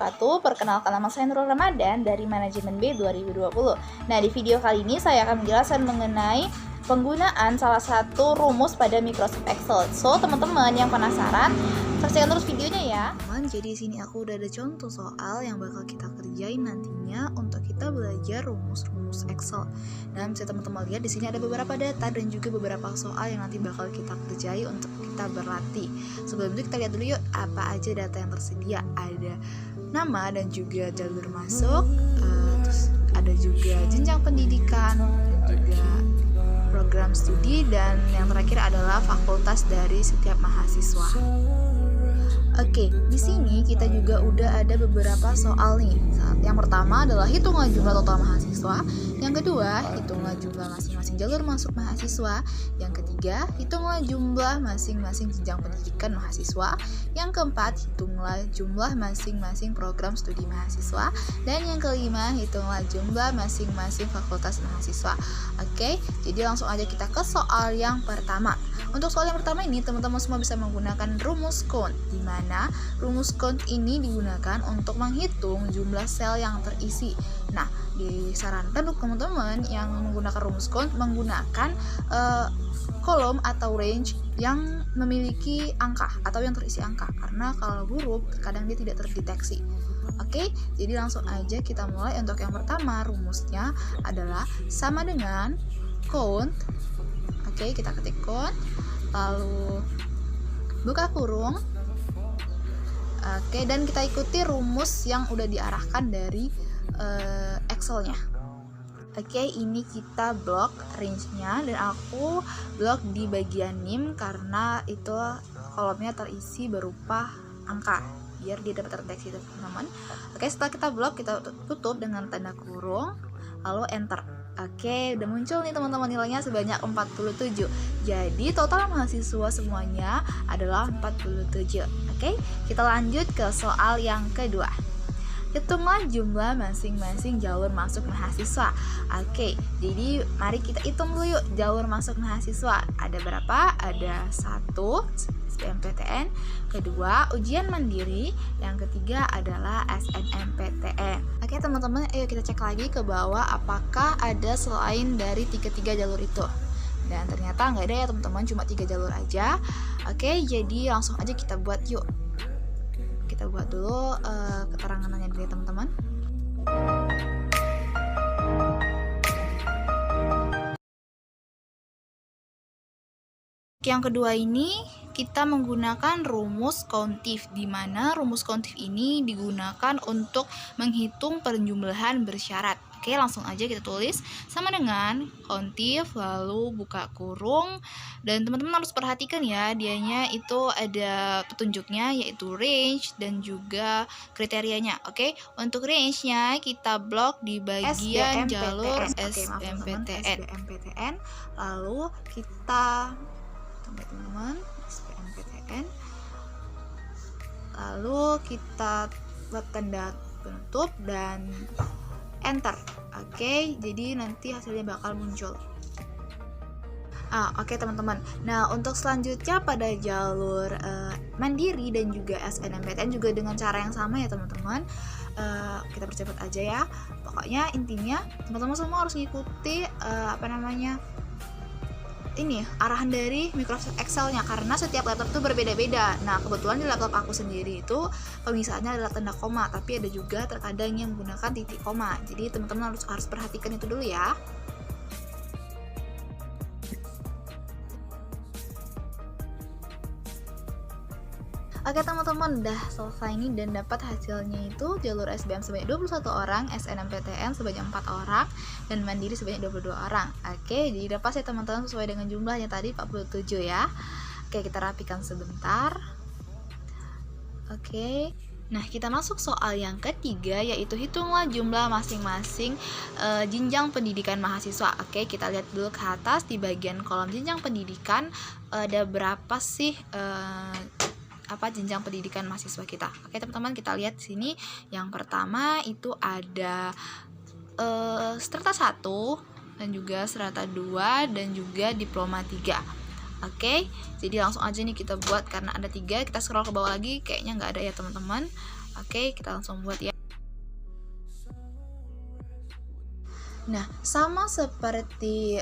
wabarakatuh. Perkenalkan, nama saya Nurul Ramadan dari Manajemen B 2020. Nah, di video kali ini saya akan menjelaskan mengenai penggunaan salah satu rumus pada Microsoft Excel. So, teman-teman yang penasaran, saksikan terus videonya ya. Jadi di sini aku udah ada contoh soal yang bakal kita kerjain nantinya untuk kita belajar rumus-rumus Excel. Dan bisa teman-teman lihat di sini ada beberapa data dan juga beberapa soal yang nanti bakal kita kerjai untuk kita berlatih. Sebelum itu kita lihat dulu yuk apa aja data yang tersedia. Ada nama dan juga jalur masuk, terus ada juga jenjang pendidikan, juga program studi, dan yang terakhir adalah fakultas dari setiap mahasiswa. Oke, di sini kita juga udah ada beberapa soal nih. Yang pertama adalah hitunglah jumlah total mahasiswa. Yang kedua, hitunglah jumlah masing-masing jalur masuk mahasiswa. Yang ketiga, hitunglah jumlah masing-masing jenjang pendidikan mahasiswa. Yang keempat, hitunglah jumlah masing-masing program studi mahasiswa. Dan yang kelima, hitunglah jumlah masing-masing fakultas mahasiswa. Oke, jadi langsung aja kita ke soal yang pertama. Untuk soal yang pertama ini, teman-teman semua bisa menggunakan rumus count, di mana rumus count ini digunakan untuk menghitung jumlah sel yang terisi. Nah, disarankan untuk teman-teman yang menggunakan rumus count menggunakan kolom atau range yang memiliki angka atau yang terisi angka, karena kalau huruf kadang dia tidak terdeteksi. Oke, jadi langsung aja kita mulai. Untuk yang pertama, rumusnya adalah sama dengan count. Oke, kita ketik count, lalu buka kurung. Oke, dan kita ikuti rumus yang udah diarahkan dari Excel-nya. Oke, ini kita blok range-nya, dan aku blok di bagian NIM karena itu kolomnya terisi berupa angka, biar dia dapat terdeteksi, teman-teman. Oke, setelah kita blok, kita tutup dengan tanda kurung, lalu enter. Oke, udah muncul nih teman-teman, nilainya sebanyak 47. Jadi total mahasiswa semuanya adalah 47. Oke, kita lanjut ke soal yang kedua. Hitunglah jumlah masing-masing jalur masuk mahasiswa. Oke, jadi mari kita hitung dulu yuk jalur masuk mahasiswa. Ada berapa? Ada 1 SBMPTN, kedua ujian mandiri, yang ketiga adalah SNMPTN. Oke teman-teman, ayo kita cek lagi ke bawah apakah ada selain dari tiga jalur itu. Dan ternyata nggak ada ya teman-teman, cuma 3 jalur aja. Oke, jadi langsung aja kita buat yuk. Kita buat dulu keterangannya dari teman-teman. Yang kedua ini kita menggunakan rumus countif, di mana rumus countif ini digunakan untuk menghitung penjumlahan bersyarat. Oke, langsung aja kita tulis sama dengan countif, lalu buka kurung, dan teman-teman harus perhatikan ya, dianya itu ada petunjuknya yaitu range dan juga kriterianya. Oke, untuk range-nya kita blok di bagian jalur SBMPTN. Lalu kita teman-teman SBMPTN, lalu kita buat tanda penutup dan enter. Oke, jadi nanti hasilnya bakal muncul. Oke teman-teman. Nah, untuk selanjutnya pada jalur mandiri dan juga SNMPTN juga dengan cara yang sama ya teman-teman. Kita percepat aja ya. Pokoknya intinya teman-teman semua harus ngikuti arahan dari Microsoft Excel-nya, karena setiap laptop itu berbeda-beda. Nah, kebetulan di laptop aku sendiri itu pemisahannya adalah tanda koma, tapi ada juga terkadang yang menggunakan titik koma. Jadi teman-teman harus perhatikan itu dulu ya. Oke teman-teman, udah selesai nih dan dapat hasilnya itu jalur SBM sebanyak 21 orang, SNMPTN sebanyak 4 orang, dan mandiri sebanyak 22 orang. Oke, jadi udah pas ya teman-teman, sesuai dengan jumlahnya tadi 47 ya. Oke, kita rapikan sebentar. Oke, nah kita masuk soal yang ketiga, yaitu hitunglah jumlah masing-masing jenjang pendidikan mahasiswa. Oke, kita lihat dulu ke atas di bagian kolom jenjang pendidikan, ada berapa sih jenjang pendidikan mahasiswa kita. Oke teman-teman, kita lihat sini. Yang pertama itu ada strata 1 dan juga strata 2 dan juga diploma 3. Oke, jadi langsung aja nih kita buat, karena ada 3. Kita scroll ke bawah lagi, kayaknya nggak ada ya teman-teman. Oke, kita langsung buat ya. Nah, sama seperti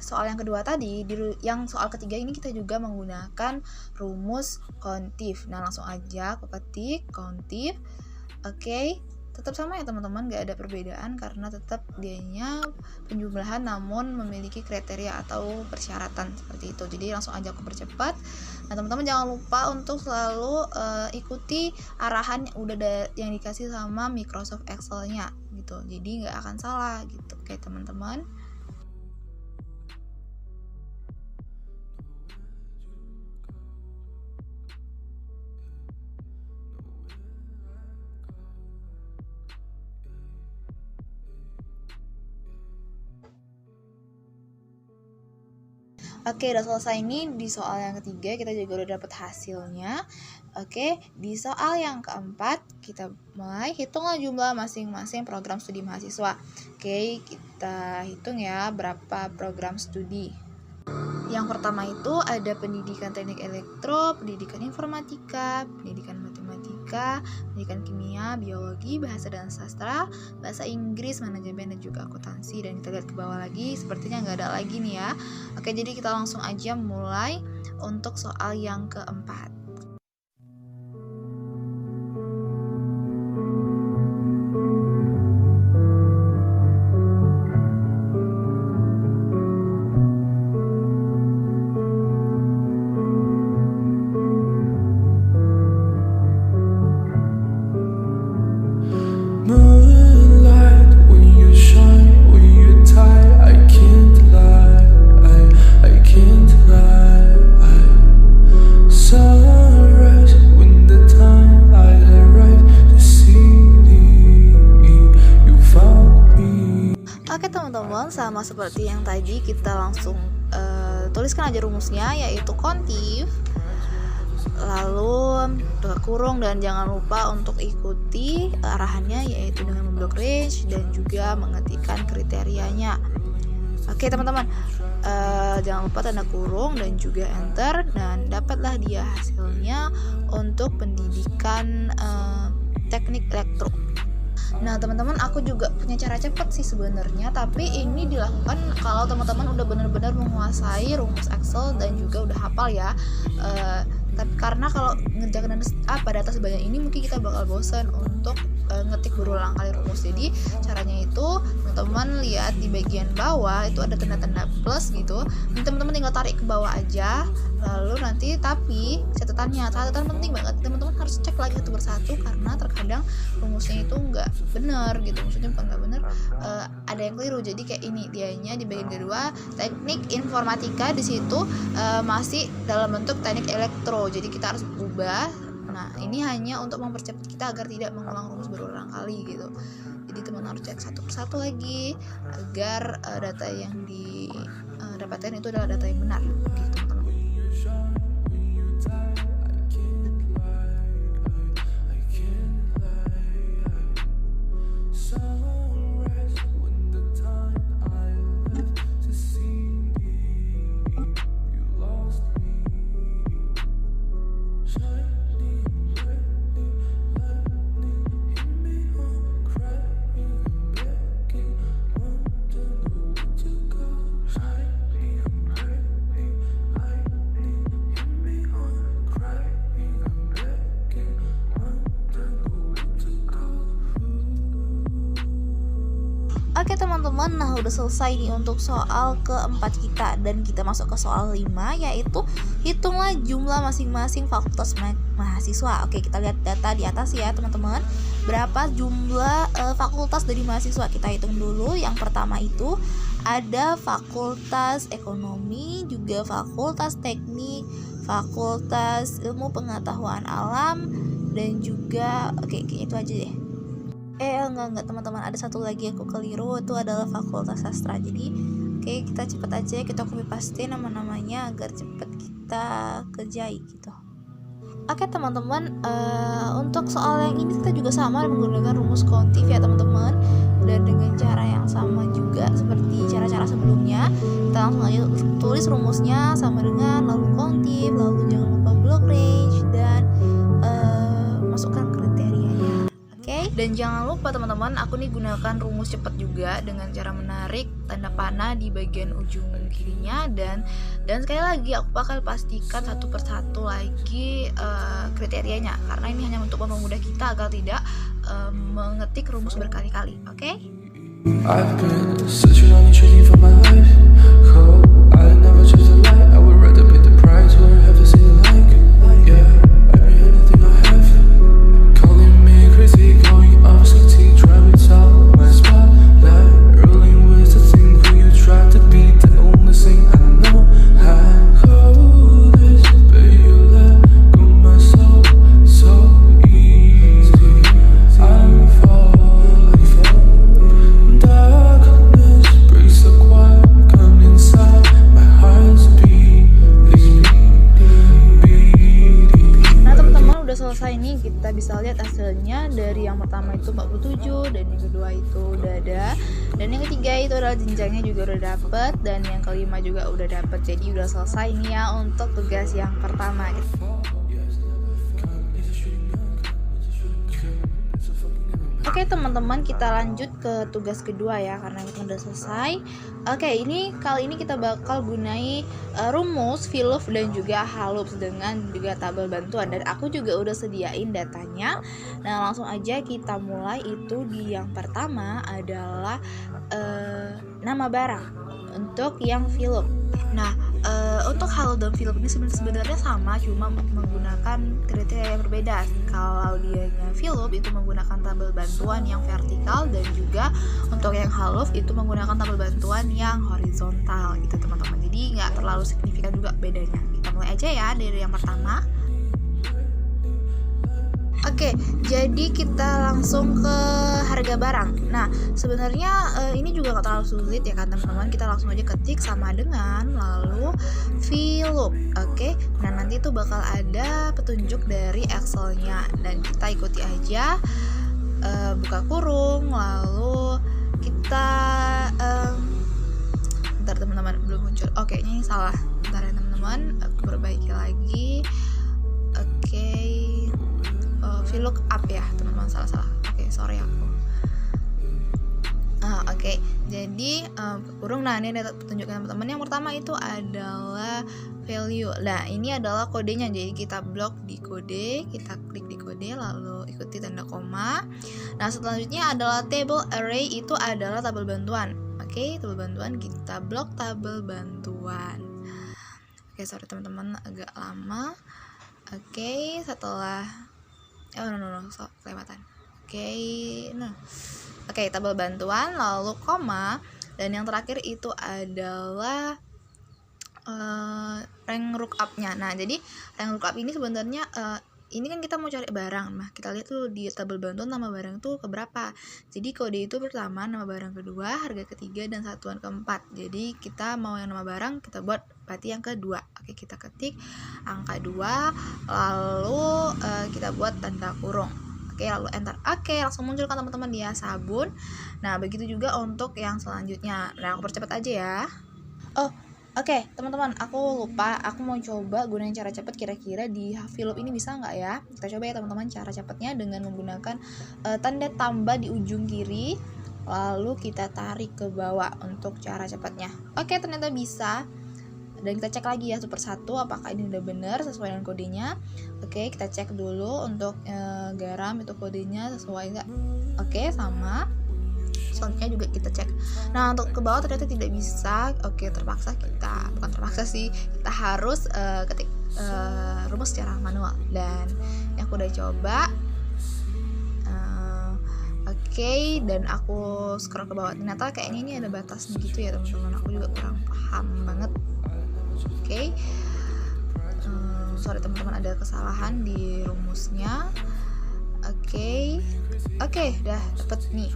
soal yang kedua tadi, yang soal ketiga ini kita juga menggunakan rumus kontif. Nah, langsung aja aku ketik kontif. Oke, tetap sama ya teman-teman, gak ada perbedaan karena tetap dianya penjumlahan namun memiliki kriteria atau persyaratan seperti itu. Jadi langsung aja aku percepat. Nah, teman-teman jangan lupa untuk selalu ikuti arahan yang udah yang dikasih sama Microsoft Excel-nya gitu. Jadi nggak akan salah gitu. Oke, teman-teman. Oke, udah selesai nih di soal yang ketiga, kita juga udah dapet hasilnya. Oke, di soal yang keempat kita mulai hitunglah jumlah masing-masing program studi mahasiswa. Oke, kita hitung ya berapa program studi. Yang pertama itu ada pendidikan teknik elektro, pendidikan informatika, pendidikan matematika, pendidikan kimia, biologi, bahasa dan sastra, bahasa Inggris, manajemen dan juga akuntansi. Dan kita lihat ke bawah lagi, sepertinya nggak ada lagi nih ya. Oke, jadi kita langsung aja mulai untuk soal yang keempat. Oke teman-teman, sama seperti yang tadi kita langsung tuliskan aja rumusnya, yaitu kontif, lalu kurung, dan jangan lupa untuk ikuti arahannya yaitu dengan memblok range dan juga mengetikkan kriterianya. Oke teman-teman, jangan lupa tanda kurung dan juga enter, dan dapatlah dia hasilnya untuk pendidikan teknik elektro. Nah teman-teman, aku juga punya cara cepet sih sebenarnya, tapi ini dilakukan kalau teman-teman udah benar-benar menguasai rumus Excel dan juga udah hafal ya. Karena kalau ngerjakan data sebanyak ini mungkin kita bakal bosan untuk ngetik berulang kali rumus. Jadi caranya itu teman-teman lihat di bagian bawah itu ada tanda-tanda plus gitu. Nanti teman-teman tinggal tarik ke bawah aja. Lalu nanti tapi catatan penting banget, teman-teman harus cek lagi satu persatu karena terkadang rumusnya itu nggak benar gitu. Maksudnya bukan nggak benar, ada yang keliru. Jadi kayak ini dianya di bagian kedua teknik informatika, di situ masih dalam bentuk teknik elektro. Jadi kita harus ubah. Nah ini hanya untuk mempercepat kita agar tidak mengulang rumus berulang kali gitu. Jadi teman harus cek satu persatu lagi agar data yang didapatkan itu adalah data yang benar gitu teman-teman. Oke teman-teman, nah udah selesai nih untuk soal keempat kita, dan kita masuk ke soal 5, yaitu hitunglah jumlah masing-masing fakultas mahasiswa. Oke, kita lihat data di atas ya teman-teman. Berapa jumlah fakultas dari mahasiswa? Kita hitung dulu. Yang pertama itu ada fakultas ekonomi, juga fakultas teknik, fakultas ilmu pengetahuan alam, dan juga itu aja deh. Enggak teman-teman, ada satu lagi aku keliru, itu adalah fakultas sastra. Jadi kita cepet aja, kita copy paste nama-namanya agar cepet kita kerjai gitu. Oke teman-teman, untuk soal yang ini kita juga sama menggunakan rumus kontif ya teman-teman, dan dengan cara yang sama juga seperti cara-cara sebelumnya. Kita langsung aja tulis rumusnya sama dengan lalu kontif, lalu jangan lupa block range, dan masukkan kriteria. Dan jangan lupa teman-teman, aku nih gunakan rumus cepat juga dengan cara menarik tanda panah di bagian ujung kirinya, dan sekali lagi aku bakal pastikan satu persatu lagi kriterianya, karena ini hanya untuk mempermudah kita agar tidak mengetik rumus berkali-kali. Oke? I've been searching on you, chasing for my life. Cold, I never choose the light. I would rather pay the price for heaven say like. Yeah, I mean anything I have. Calling me crazy, going off safety, trying to top my spotlight. Rolling with the thing who you try to be, the only thing I know. I hold this, but you let go my soul so easy. I'm falling. Darkness breaks the quiet, come inside, my heart's beating. Nah teman-teman, udah selesai nih, kita bisa lihat hasilnya. Dari yang pertama itu 47, dan yang kedua itu udah ada, dan yang ketiga itu adalah jenjangnya juga udah dapet, dan yang kelima juga udah dapet. Jadi udah selesai nih ya untuk tugas yang pertama gitu. Oke teman-teman, kita lanjut ke tugas kedua ya, karena kita udah selesai. Oke, kali ini kita bakal gunai rumus, VLOOP, dan juga HLOOP dengan juga tabel bantuan, dan aku juga udah sediain datanya. Nah langsung aja kita mulai. Itu di yang pertama adalah nama barang untuk yang VLOOP. Nah untuk HLOOP dan VLOOP ini sebenarnya sama, cuma menggunakan kriteria yang berbeda. Kalau dianya VLOOP itu menggunakan tabel bantuan yang vertikal, dan juga untuk yang HLOOP itu menggunakan tabel bantuan yang horizontal gitu teman-teman. Jadi nggak terlalu signifikan juga bedanya. Kita mulai aja ya dari yang pertama. Oke, jadi kita langsung ke harga barang. Nah, sebenarnya ini juga nggak terlalu sulit ya kan teman-teman. Kita langsung aja ketik sama dengan lalu VLOOP. Oke, nah nanti itu bakal ada petunjuk dari Excelnya, dan kita ikuti aja. Buka kurung, lalu kita bentar teman-teman, belum muncul. Oke, ini salah. Bentar ya teman-teman, aku perbaiki lagi. Oke. VLOOKUP ya teman-teman, salah. Oke, sorry aku. Oke, jadi kurung. Nah ini ada petunjuknya teman-teman. Yang pertama itu adalah value. Nah ini adalah kodenya, jadi kita blok di kode, kita klik di kode, lalu ikuti tanda koma. Nah selanjutnya adalah table array, itu adalah tabel bantuan. Oke, tabel bantuan, kita blok tabel bantuan. Oke, sorry teman-teman agak lama. Oke, setelah kelewatan. Oke, tabel bantuan, lalu koma, dan yang terakhir itu adalah rank lookup-nya. Nah, jadi rank lookup ini sebenarnya ini kan kita mau cari barang. Nah, kita lihat tuh di tabel bantuan nama barang tuh keberapa. Jadi kode itu pertama, nama barang kedua, harga ketiga, dan satuan keempat. Jadi kita mau yang nama barang, kita buat berarti yang kedua. Oke, kita ketik angka 2, lalu kita buat tanda kurung. Oke, lalu enter. Oke, langsung muncul kan teman-teman dia sabun. Nah, begitu juga untuk yang selanjutnya. Nah, aku percepat aja ya. Oke, teman-teman, aku lupa. Aku mau coba gunain cara cepat, kira-kira di VLOOP ini bisa nggak ya? Kita coba ya teman-teman cara cepatnya dengan menggunakan tanda tambah di ujung kiri, lalu kita tarik ke bawah untuk cara cepatnya. Oke, ternyata bisa. Dan kita cek lagi ya satu persatu apakah ini udah benar sesuai dengan kodenya. Oke, kita cek dulu untuk garam itu kodenya sesuai nggak. Oke, sama. Selanjutnya juga kita cek. Nah, untuk ke bawah ternyata tidak bisa. Oke, terpaksa kita, bukan terpaksa sih, kita harus ketik rumus secara manual. Dan yang aku udah coba. Oke, dan aku scroll ke bawah. Ternyata kayaknya ini ada batasnya gitu ya teman-teman. Aku juga kurang paham banget. Oke, sorry teman-teman, ada kesalahan di rumusnya. Oke, udah dapet nih.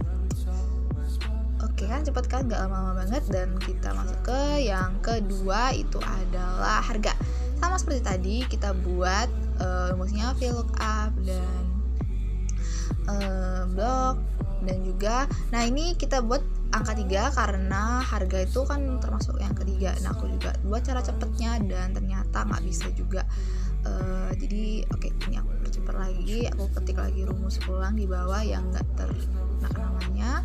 Oke kan, cepet kan, gak lama-lama banget. Dan kita masuk ke yang kedua, itu adalah harga. Sama seperti tadi, kita buat rumusnya VLOOKUP dan blok, dan juga, nah ini kita buat angka 3 karena harga itu kan termasuk yang ketiga. Nah aku juga buat cara cepetnya dan ternyata nggak bisa juga. Jadi oke, ini aku percepat simpan lagi, aku ketik lagi rumus ulang di bawah yang nggak terkena namanya.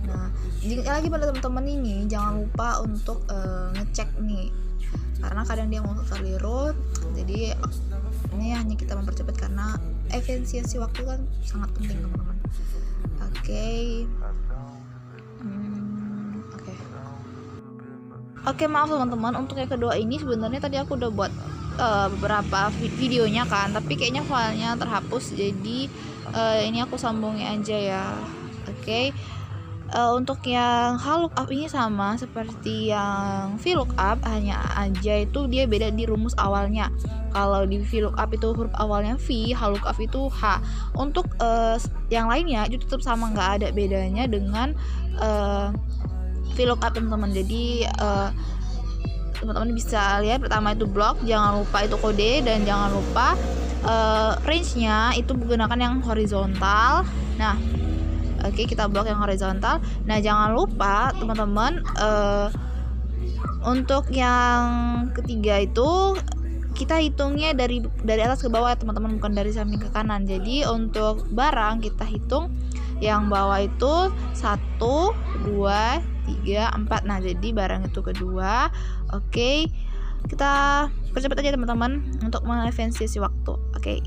Nah, jika lagi pada teman-teman ini jangan lupa untuk ngecek nih, karena kadang dia mau keliru. Jadi ini hanya kita mempercepat karena efisiensi waktu kan sangat penting teman-teman. Oke. Oke, maaf teman-teman, untuk yang kedua ini sebenarnya tadi aku udah buat beberapa videonya kan, tapi kayaknya filenya terhapus, jadi ini aku sambungin aja ya. Oke. Untuk yang lookup ini sama seperti yang VLOOKUP, hanya aja itu dia beda di rumus awalnya. Kalau di VLOOKUP itu huruf awalnya V, lookup itu H. Untuk yang lainnya itu tetap sama, nggak ada bedanya dengan VLOOKUP teman-teman. Jadi teman-teman bisa lihat, pertama itu blok, jangan lupa itu kode, dan jangan lupa range-nya itu menggunakan yang horizontal. Nah, oke, kita blok yang horizontal. Nah, jangan lupa teman-teman untuk yang ketiga itu kita hitungnya dari atas ke bawah ya teman-teman, bukan dari samping ke kanan. Jadi untuk barang kita hitung yang bawah itu 1, 2, 3, 4. Nah, jadi barang itu kedua. Oke, kita percepat aja teman-teman untuk mengefisiensi waktu. Oke.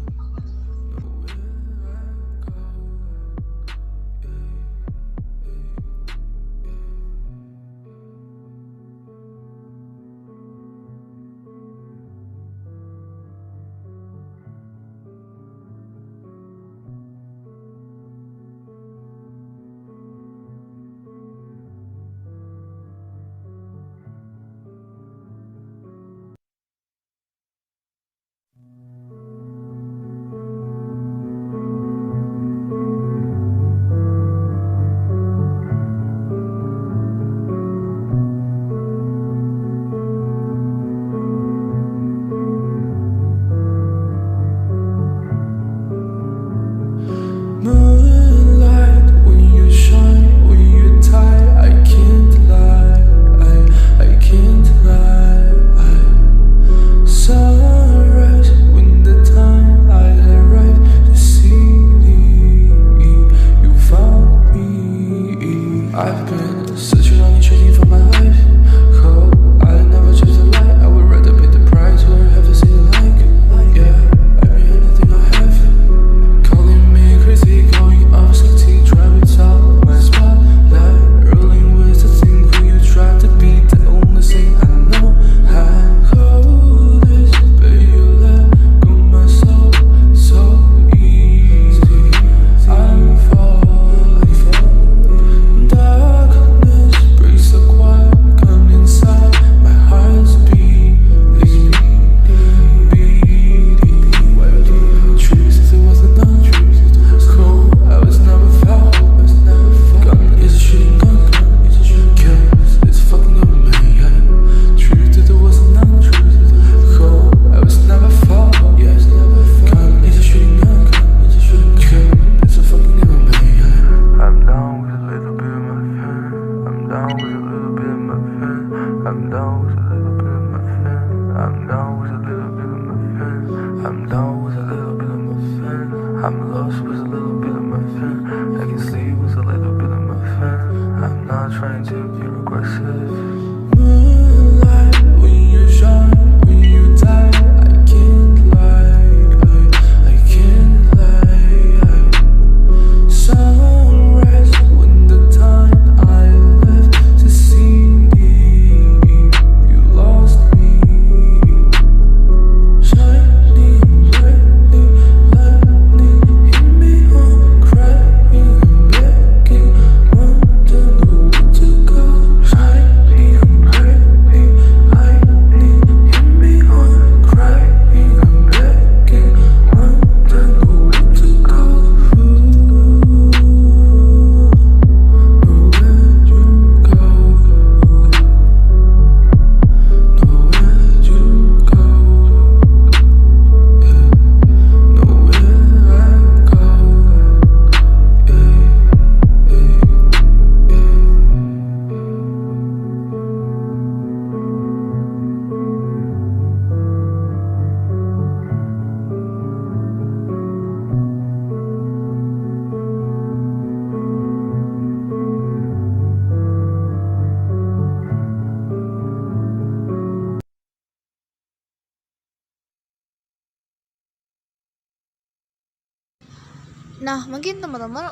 Nah, mungkin teman-teman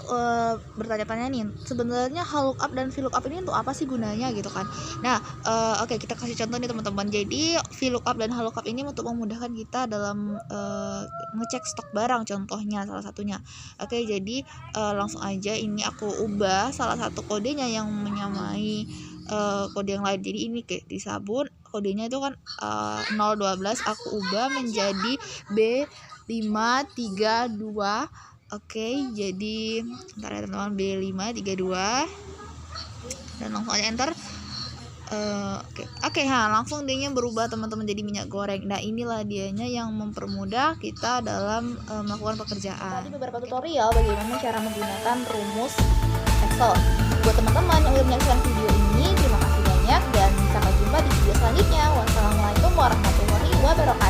bertanya-tanya nih, sebenarnya lookup dan VLOOKUP ini untuk apa sih gunanya gitu kan. Nah, oke, kita kasih contoh nih teman-teman. Jadi VLOOKUP dan lookup ini untuk memudahkan kita dalam ngecek stok barang, contohnya salah satunya. Oke, jadi langsung aja ini aku ubah salah satu kodenya yang menyamai kode yang lain. Jadi ini kayak di sabun kodenya itu kan 012, aku ubah menjadi B532. Oke, jadi ntar ya teman-teman, B532 dan langsung aja enter. Oke, langsung dia berubah teman-teman jadi minyak goreng. Nah, inilah dianya yang mempermudah kita dalam melakukan pekerjaan. Tadi beberapa tutorial bagaimana cara menggunakan rumus Excel. Buat teman-teman yang udah menyaksikan video ini, terima kasih banyak dan sampai jumpa di video selanjutnya. Wassalamualaikum warahmatullahi wabarakatuh.